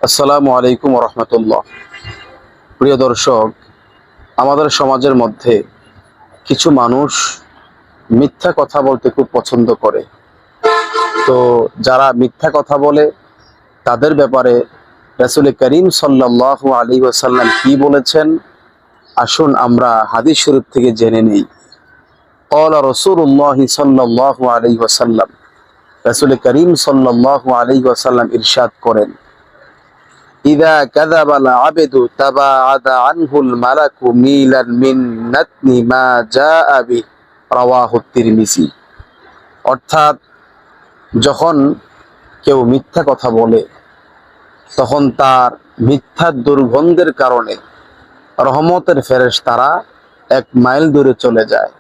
আসসালামু আলাইকুম রহমতুল্লাহ। প্রিয় দর্শক, আমাদের সমাজের মধ্যে কিছু মানুষ মিথ্যা কথা বলতে খুব পছন্দ করে। তো যারা মিথ্যা কথা বলে তাদের ব্যাপারে রাসূল করিম সাল্লাল্লাহু আলাইহি ওয়াসাল্লাম কি বলেছেন, আসুন আমরা হাদিস শরীফ থেকে জেনে নেই। ক্বালা রাসূলুল্লাহ সাল্লাল্লাহু আলাইহি ওয়াসাল্লাম, রাসূল করিম সাল্লাল্লাহু আলাইহি ওয়াসাল্লাম ইরশাদ করেন, ইযা কাযাবাল আবদু তাবাআদা আনহুল মালাকু মিলান মিন নাতনি মা জাআ বি, রাওয়াহু তিরমিজি। অর্থাৎ যখন কেউ মিথ্যা কথা বলে তখন তার মিথ্যার দুর্গন্ধের কারণে রহমতের ফেরেশতারা 1 মাইল দূরে চলে যায়।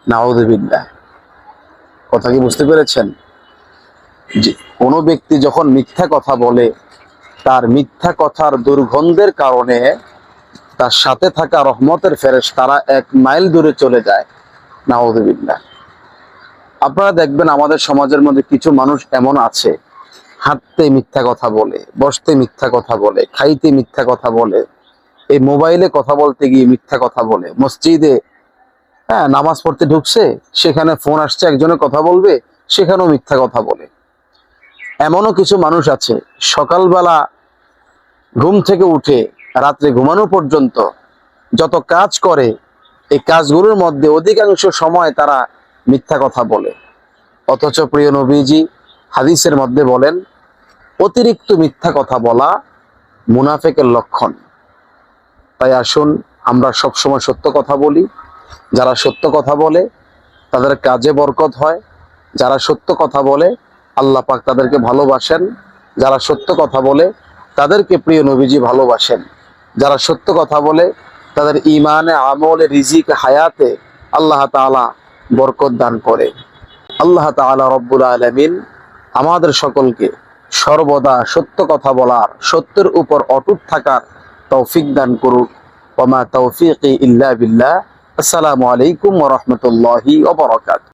নাউযুবিল্লাহ। কথা কি বুঝতে পেরেছেন? যে কোনো ব্যক্তি যখন মিথ্যা কথা বলে তার মিথ্যা কথার দুর্গন্ধের কারণে তার সাথে থাকা রহমতের ফেরেশতারা 1 মাইল দূরে চলে যায়। নাউযুবিল্লাহ। আপনারা দেখবেন আমাদের সমাজের মধ্যে কিছু মানুষ এমন আছে, হাঁটতে মিথ্যা কথা বলে, বসতে মিথ্যা কথা বলে, খাইতে মিথ্যা কথা বলে, এই মোবাইলে কথা বলতে গিয়ে মিথ্যা কথা বলে, মসজিদে নামাজ পড়তে ঢুকছে সেখানে ফোন আসছে একজনের কথা বলবে, সেখানেও মিথ্যা কথা বলে। এমনও কিছু মানুষ আছে সকালবেলা ঘুম থেকে উঠে রাত্রে ঘুমানো পর্যন্ত যত কাজ করে এই কাজগুলোর মধ্যে অধিকাংশ সময় তারা মিথ্যা কথা বলে। অথচ প্রিয় নবীজি হাদিসের মধ্যে বলেন, অতিরিক্ত মিথ্যা কথা বলা মুনাফিকের লক্ষণ। তাই আসুন আমরা সবসময় সত্য কথা বলি। যারা সত্য কথা বলে তাদের কাজে বরকত হয়। যারা সত্য কথা বলে আল্লাহ পাক তাদেরকে ভালোবাসেন। যারা সত্য কথা বলে তাদেরকে প্রিয় নবীজি ভালোবাসেন। যারা সত্য কথা বলে তাদের ইমানে, আমলে, রিজিক, হায়াতে আল্লাহ তাআলা বরকত দান করে। আল্লাহ তাআলা রব্বুল আলামিন আমাদের সকলকে সর্বদা সত্য কথা বলার, সত্যের উপর অটুট থাকার তৌফিক দান করুক। ওয়া মা তাওফীকি ইল্লা বিল্লাহ। আসসালামু আলাইকুম ওয়া রাহমাতুল্লাহি ওয়া বারাকাতুহু।